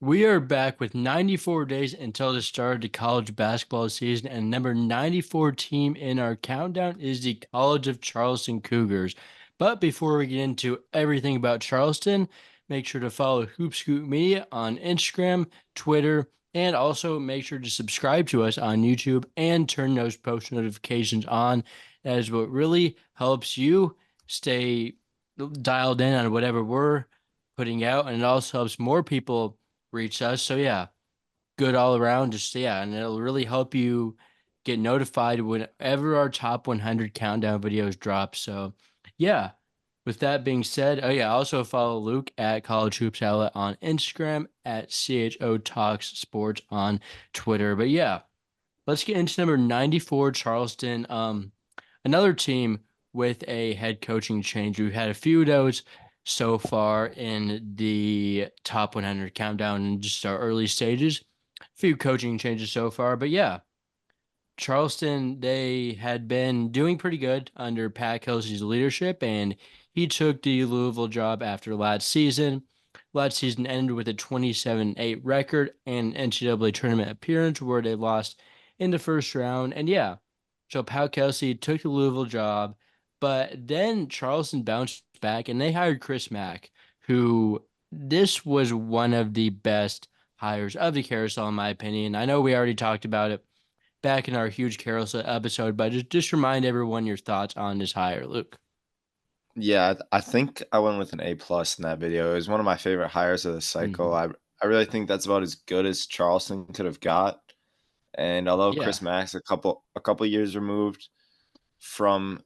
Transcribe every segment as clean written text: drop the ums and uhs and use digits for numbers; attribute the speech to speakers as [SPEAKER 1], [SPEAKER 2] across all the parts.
[SPEAKER 1] We are back with 94 days until the start of the college basketball season, and number 94 team in our countdown is the College of Charleston Cougars. But before we get into everything about Charleston, make sure to follow Hoop Scoop Media on Instagram, Twitter, and also make sure to subscribe to us on YouTube and turn those post notifications on. That is what really helps you stay dialed in on whatever we're putting out, and it also helps more people reach us. So yeah, good all around. Just yeah, and it'll really help you get notified whenever our top 100 countdown videos drop. So yeah, with that being said, oh yeah, also follow Luke at College Hoops Outlet on Instagram, at CHO Talks Sports on Twitter. But yeah, let's get into number 94, Charleston. Another team with a head coaching change. We've had a few of those so far in the top 100 countdown in just our early stages. A few coaching changes so far, but yeah, Charleston, they had been doing pretty good under Pat Kelsey's leadership, and he took the Louisville job after last season. Last season ended with a 27-8 record and NCAA tournament appearance where they lost in the first round. And yeah, so Pat Kelsey took the Louisville job, but then Charleston bounced back and they hired Chris Mack, who this was one of the best hires of the carousel, in my opinion. I know we already talked about it back in our huge carousel episode, but just remind everyone your thoughts on this hire, Luke.
[SPEAKER 2] Yeah, I think I went with an A plus in that video. It was one of my favorite hires of the cycle.
[SPEAKER 1] Hmm.
[SPEAKER 2] I really think that's about as good as Charleston could have got. And although
[SPEAKER 1] Yeah.
[SPEAKER 2] Chris Mack's a couple years removed from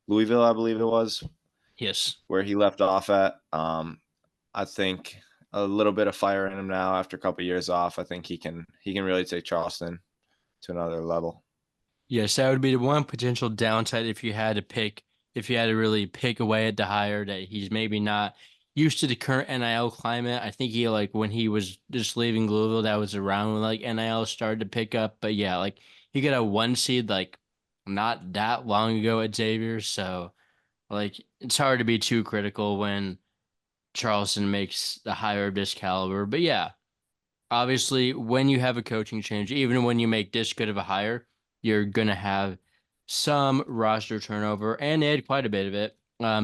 [SPEAKER 2] Louisville, I believe it was,
[SPEAKER 1] Yes.
[SPEAKER 2] where he left off at, I think a little bit of fire in him now after a couple years off. I think he can really take Charleston to another level.
[SPEAKER 1] Yes, that would be the one potential downside if you had to really pick away at the hire that he's maybe not used to the current NIL climate. I think he like when he was just leaving Louisville, that was around when like NIL started to pick up. But yeah, like he got a one seed like not that long ago at Xavier, so like it's hard to be too critical when Charleston makes the hire of this caliber. But yeah, obviously, when you have a coaching change, even when you make this good of a hire, you're gonna have some roster turnover, and they had quite a bit of it.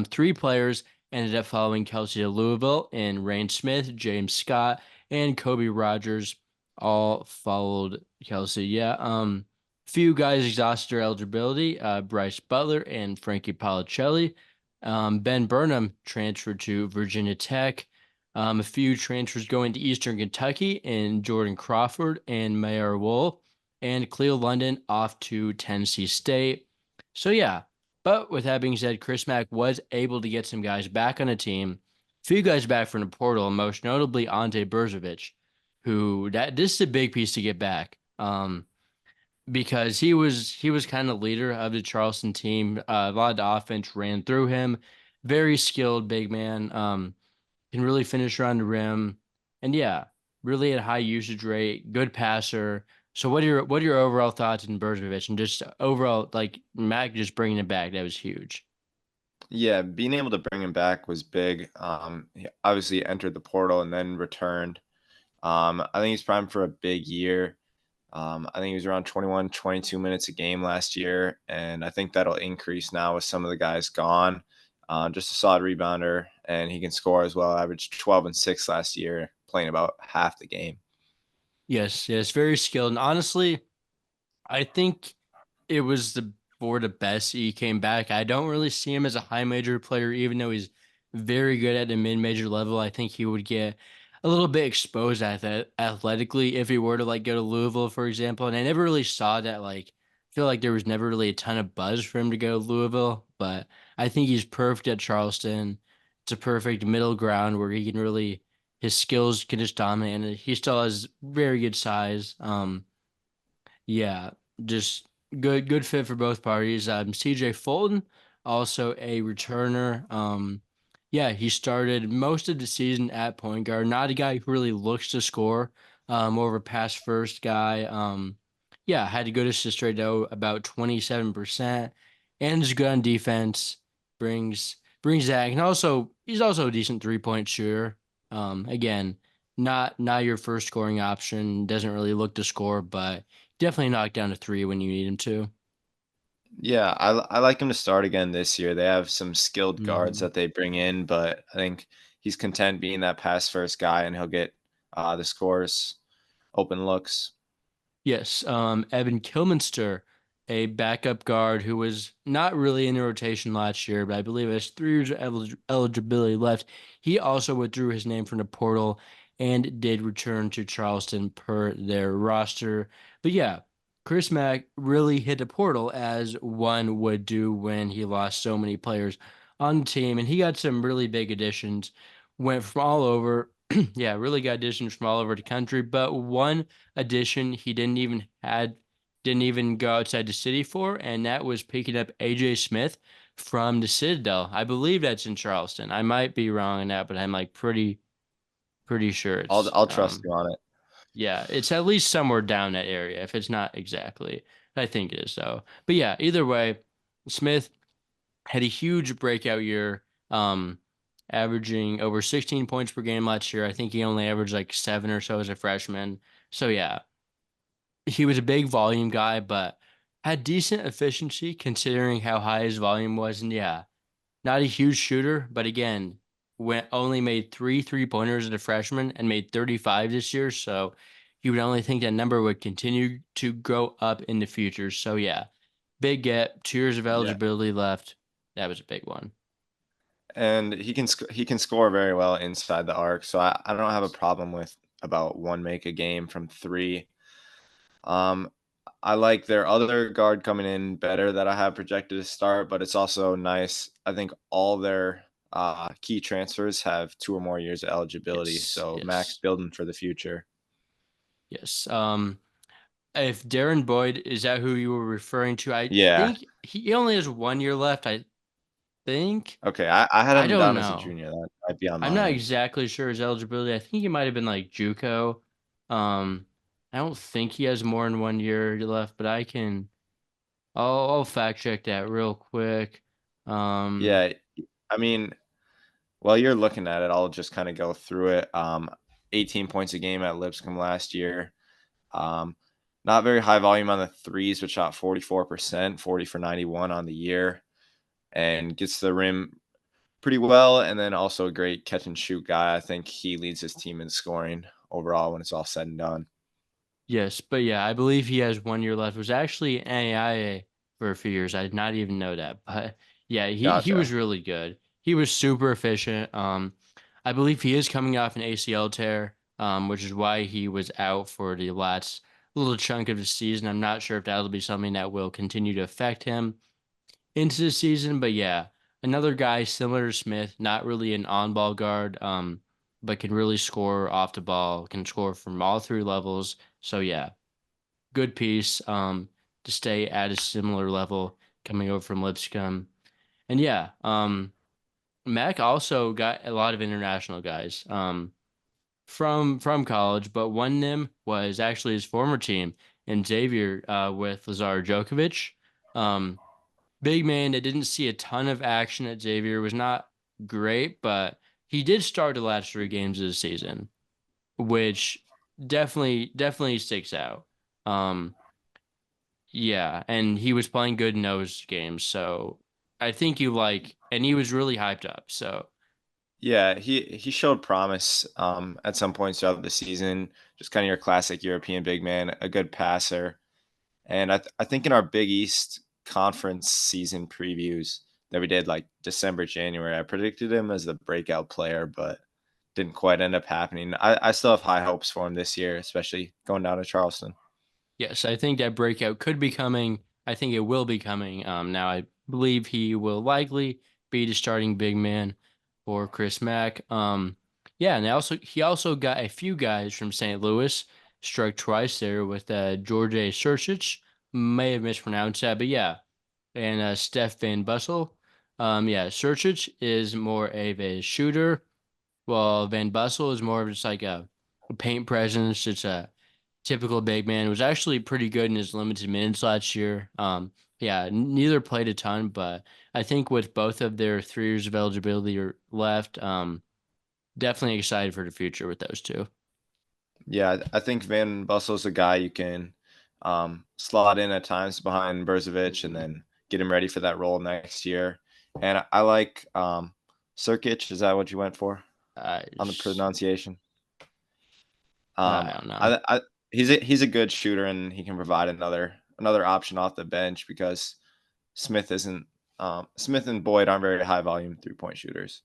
[SPEAKER 1] Three players ended up following Kelsey to Louisville, and Rain Smith, James Scott, and Kobe Rogers all followed Kelsey. Yeah. Few guys exhausted their eligibility. Bryce Butler and Frankie Policelli. Ben Burnham transferred to Virginia Tech. A few transfers going to Eastern Kentucky and Jordan Crawford and Mayor Wool, and Cleo London off to Tennessee State. So yeah, but with that being said, Chris Mack was able to get some guys back on the team, a few guys back from the portal, most notably Ante Berzovic, who that this is a big piece to get back. Because he was kind of leader of the Charleston team. A lot of the offense ran through him. Very skilled big man. Can really finish around the rim, and yeah, really at high usage rate, good passer. So what are your overall thoughts on Berzovic and just overall like Mac just bringing it back? That was huge.
[SPEAKER 2] Yeah, being able to bring him back was big. He obviously entered the portal and then returned. I think he's primed for a big year. I think he was around 21, 22 minutes a game last year, and I think that'll increase now with some of the guys gone. Just a solid rebounder, and he can score as well. Averaged 12 and 6 last year, playing about half the game.
[SPEAKER 1] Yes, yes, very skilled. And honestly, I think it was the for the best he came back. I don't really see him as a high major player, even though he's very good at the mid major level. I think he would get a little bit exposed at that athletically if he were to like go to Louisville, for example. And I never really saw that. Like, I feel like there was never really a ton of buzz for him to go to Louisville, but I think he's perfect at Charleston. It's a perfect middle ground where he can really his skills can just dominate, and he still has very good size. Yeah, just good fit for both parties. CJ Fulton, also a returner. Yeah, he started most of the season at point guard. Not a guy who really looks to score. More of a pass first guy. Yeah, had a good assist rate though, about 27%, and is good on defense. Brings that, and also he's also a decent 3-point shooter. Again. Not your first scoring option. Doesn't really look to score, but definitely knock down a three when you need him to.
[SPEAKER 2] Yeah, I like him to start again this year. They have some skilled guards
[SPEAKER 1] Mhm.
[SPEAKER 2] that they bring in, but I think he's content being that pass first guy, and he'll get the scores, open looks.
[SPEAKER 1] Yes, Evan Kilminster, a backup guard who was not really in the rotation last year, but I believe has 3 years of eligibility left. He also withdrew his name from the portal and did return to Charleston per their roster. But yeah, Chris Mack really hit the portal as one would do when he lost so many players on the team, and he got some really big additions. Went from all over, yeah, really got additions from all over the country, but one addition he didn't even go outside the city for, and that was picking up AJ Smith from the Citadel. I believe that's in Charleston. I might be wrong on that, but I'm like pretty sure
[SPEAKER 2] I'll
[SPEAKER 1] it's
[SPEAKER 2] I'll trust you on it.
[SPEAKER 1] yeah, it's at least somewhere down that area if it's not exactly. I think it is though. But yeah, either way, Smith had a huge breakout year, averaging over 16 points per game last year. I think he only averaged like 7 or so as a freshman. So yeah, he was a big volume guy, but had decent efficiency considering how high his volume was. And yeah, not a huge shooter, but again, went only made 3 3-pointers as a freshman and made 35 this year. So you would only think that number would continue to go up in the future. So yeah, big get, 2 years of
[SPEAKER 2] Yeah,
[SPEAKER 1] eligibility left. That was a big one.
[SPEAKER 2] and he can score very well inside the arc, so I don't have a problem with about one make a game from three. Um, I like their other guard coming in better that I have projected to start, but it's also nice. I think all their key transfers have 2 or more years of eligibility,
[SPEAKER 1] Yes,
[SPEAKER 2] so Max
[SPEAKER 1] yes,
[SPEAKER 2] building for the future.
[SPEAKER 1] yes. If Darren Boyd is that who you were referring to, I
[SPEAKER 2] Yeah.
[SPEAKER 1] think he only has 1 year left. I think.
[SPEAKER 2] Okay. I had
[SPEAKER 1] I
[SPEAKER 2] him
[SPEAKER 1] don't
[SPEAKER 2] down as a
[SPEAKER 1] know.
[SPEAKER 2] junior. That might be on
[SPEAKER 1] I'm
[SPEAKER 2] my
[SPEAKER 1] not
[SPEAKER 2] end.
[SPEAKER 1] exactly sure his eligibility. I think he might have been like JUCO. Um, I don't think he has more than 1 year left, but I'll fact check that real quick. Um,
[SPEAKER 2] Yeah. I mean, while you're looking at it, I'll just kind of go through it. 18 points a game at Lipscomb last year. Um, Not very high volume on the threes, but shot 44%, 40 for 91 on the year, and gets to the rim pretty well. And then also a great catch and shoot guy. I think he leads his team in scoring overall when it's all said and done.
[SPEAKER 1] yes, but yeah, I believe he has 1 year left. Was actually NAIA for a few years. I did not even know that, but yeah, he was
[SPEAKER 2] Gotcha.
[SPEAKER 1] really good. He was super efficient. I believe he is coming off an ACL tear, which is why he was out for the last little chunk of the season. I'm not sure if that'll be something that will continue to affect him into the season, but yeah, another guy similar to Smith, not really an on-ball guard, but can really score off the ball, can score from all 3 levels. So yeah, good piece to stay at a similar level coming over from Lipscomb. And yeah, Mac also got a lot of international guys from college, but one of them was actually his former team in Xavier with Lazar Djokovic. Um, Big man that didn't see a ton of action at Xavier was not great, but he did start the last 3 games of the season, which definitely sticks out. Um, yeah, and he was playing good in those games, so I think you like, and he was really hyped up. So
[SPEAKER 2] Yeah, he showed promise at some points throughout the season. Just kind of your classic European big man, a good passer. And I think in our Big East conference season previews that we did like December, January, I predicted him as the breakout player, but didn't quite end up happening. I still have high hopes for him this year, especially going down to Charleston.
[SPEAKER 1] yes, I think that breakout could be coming. I think it will be coming. Now I believe he will likely be the starting big man for Chris Mack. Yeah, and he also got a few guys from St. Louis, struck twice there with George A. Surcic. May have mispronounced that, but yeah, and Steph Van Bussel. Yeah, Surcic is more of a shooter, while Van Bussel is more of just like a paint presence. It's a typical big man. Was actually pretty good in his limited minutes last year. Yeah, neither played a ton, but I think with both of their 3 years of eligibility left, definitely excited for the future with those two.
[SPEAKER 2] Yeah, I think Van Bussel's a guy you can slot in at times behind Brzovic and then get him ready for that role next year. And I like Sirkic. Is that what you went for
[SPEAKER 1] I
[SPEAKER 2] on the
[SPEAKER 1] just,
[SPEAKER 2] pronunciation?
[SPEAKER 1] I
[SPEAKER 2] Um,
[SPEAKER 1] don't know.
[SPEAKER 2] he's a good shooter and he can provide another option off the bench because Smith isn't Smith and Boyd aren't very high volume 3-point shooters.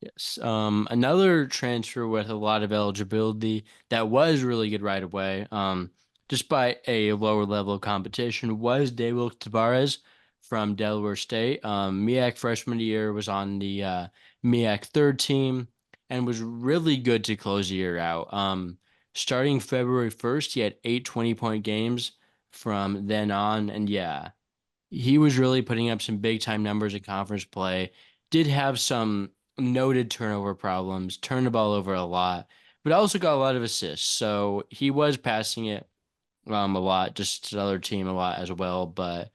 [SPEAKER 1] Yes. Another transfer with a lot of eligibility that was really good right away, despite a lower level of competition, was David Tavares from Delaware State. MEAC freshman year was on the MEAC third team and was really good to close the year out. Starting February 1st, he had 8 20-point games from then on. And yeah, he was really putting up some big time numbers in conference play. Did have some noted turnover problems, turned the ball over a lot, but also got a lot of assists. So he was passing it a lot, just to the other team a lot as well. But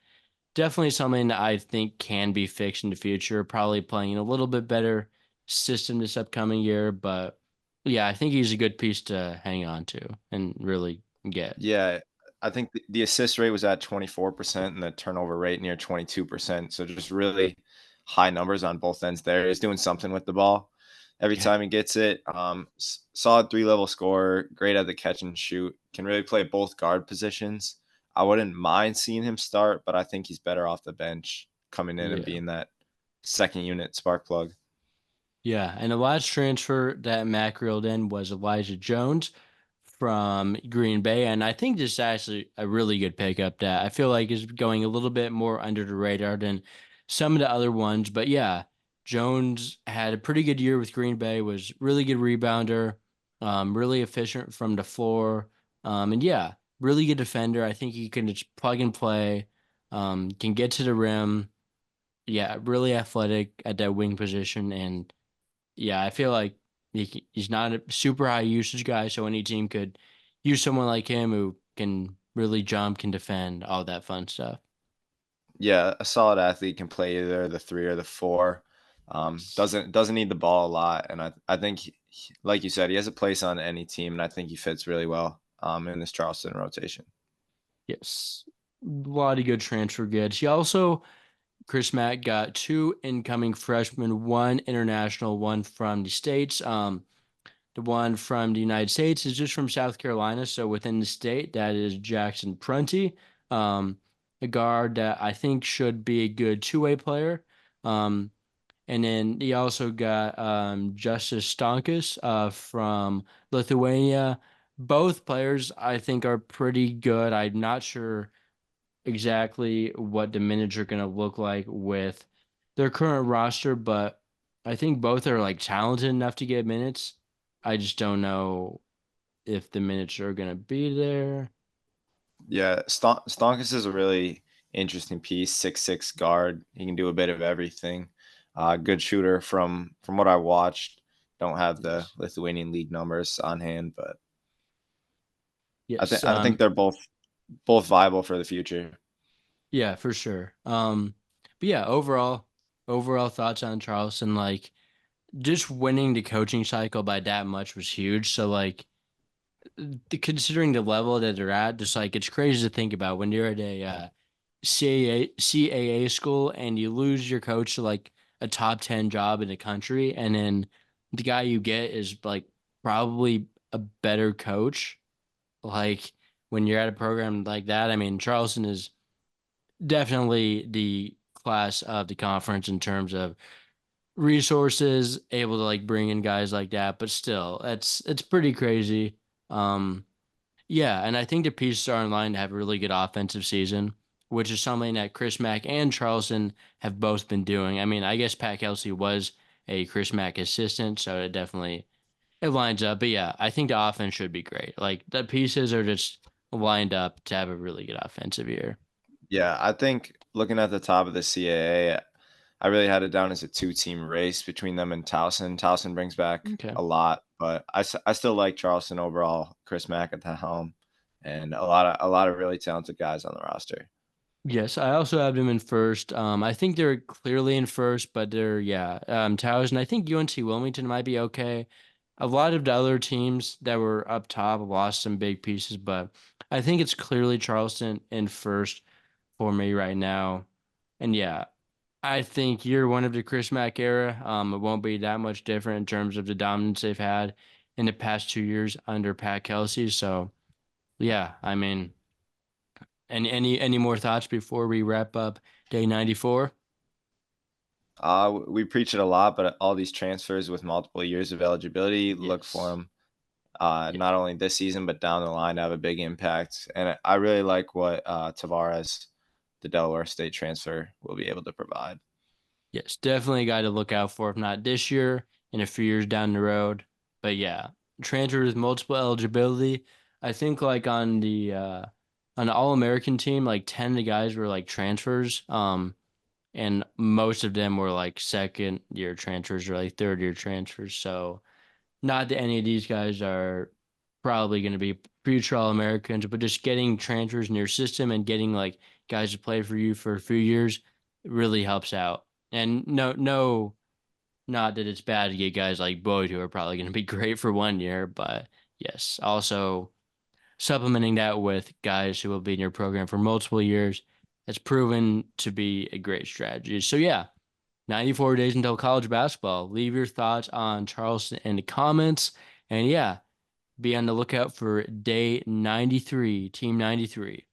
[SPEAKER 1] definitely something that I think can be fixed in the future. Probably playing in a little bit better system this upcoming year. But yeah, I think he's a good piece to hang on to and really get.
[SPEAKER 2] Yeah, I think the assist rate was at 24% and the turnover rate near 22%. So just really high numbers on both ends there. He's doing something with the ball every
[SPEAKER 1] Yeah.
[SPEAKER 2] time he gets it. Solid 3-level scorer, great at the catch and shoot, can really play both guard positions. I wouldn't mind seeing him start, but I think he's better off the bench coming in and
[SPEAKER 1] Yeah.
[SPEAKER 2] being that second unit spark plug.
[SPEAKER 1] Yeah, and the last transfer that Mac reeled in was Elijah Jones from Green Bay, and I think this is actually a really good pickup that I feel like is going a little bit more under the radar than some of the other ones. But yeah, Jones had a pretty good year with Green Bay, was really good rebounder, really efficient from the floor, and yeah, really good defender. I think he can just plug and play, can get to the rim. Yeah, really athletic at that wing position, and yeah, I feel like he's not a super high usage guy, so any team could use someone like him who can really jump, can defend, all that fun stuff.
[SPEAKER 2] Yeah, a solid athlete can play either the 3 or the 4. Doesn't need the ball a lot, and I think like you said, he has a place on any team, and I think he fits really well in this Charleston rotation.
[SPEAKER 1] Yes, a lot of good transfer goods. He also, Chris Mack got two incoming freshmen, one international, one from the States. The one from the United States is just from South Carolina, so within the state, that is Jackson Prunty, um, a guard that I think should be a good two-way player. Um, and then he also got Justice Stankus from Lithuania. Both players I think are pretty good. I'm not sure exactly what the minutes are going to look like with their current roster, but I think both are like talented enough to get minutes. I just don't know if the minutes are going to be there.
[SPEAKER 2] Yeah, Stonkus is a really interesting piece. 6'6" guard. He can do a bit of everything. Good shooter from what I watched. Don't have the
[SPEAKER 1] Yes.
[SPEAKER 2] Lithuanian league numbers on hand, but
[SPEAKER 1] Yes.
[SPEAKER 2] I think they're both viable for the future.
[SPEAKER 1] Yeah, for sure. But yeah, overall thoughts on Charleston, like just winning the coaching cycle by that much was huge. So like considering the level that they're at, just like it's crazy to think about when you're at a CAA school and you lose your coach to like a top 10 job in the country, and then the guy you get is like probably a better coach. Like when you're at a program like that, I mean, Charleston is definitely the class of the conference in terms of resources, able to like bring in guys like that, but still, it's pretty crazy. Um, yeah, and I think the pieces are in line to have a really good offensive season, which is something that Chris Mack and Charleston have both been doing. I mean, I guess Pat Kelsey was a Chris Mack assistant, so it lines up. But yeah, I think the offense should be great. Like the pieces are just lined up to have a really good offensive year.
[SPEAKER 2] Yeah, I think looking at the top of the CAA, I really had it down as a two-team race between them and Towson. Towson brings back
[SPEAKER 1] Okay.
[SPEAKER 2] a lot, but I still like Charleston overall. Chris Mack at the helm, and a lot of really talented guys on the roster.
[SPEAKER 1] Yes, I also have them in first. I think they're clearly in first, but they're yeah. Towers, and I think UNC Wilmington might be okay. A lot of the other teams that were up top lost some big pieces, but I think it's clearly Charleston in first for me right now. And yeah, I think year one of the Chris Mack era, it won't be that much different in terms of the dominance they've had in the past 2 years under Pat Kelsey. So yeah, I mean, any more thoughts before we wrap up day 94?
[SPEAKER 2] We preach it a lot, but all these transfers with multiple years of eligibility, look for
[SPEAKER 1] Yes.
[SPEAKER 2] them
[SPEAKER 1] Yeah.
[SPEAKER 2] not only this season but down the line to have a big impact. And I really like what Tavares, the Delaware State transfer, will be able to provide.
[SPEAKER 1] Yes, definitely a guy to look out for, if not this year, in a few years down the road. But yeah, transfer with multiple eligibility. I think like on the All-American team, like 10 of the guys were like transfers. And most of them were like second year transfers or like third year transfers. So not that any of these guys are probably going to be future All-Americans, but just getting transfers in your system and getting like guys to play for you for a few years really helps out. And no, not that it's bad to get guys like Boyd who are probably going to be great for 1 year, but yes, also supplementing that with guys who will be in your program for multiple years has proven to be a great strategy. So yeah, 94 days until college basketball. Leave your thoughts on Charleston in the comments. And yeah, be on the lookout for day 93, Team 93.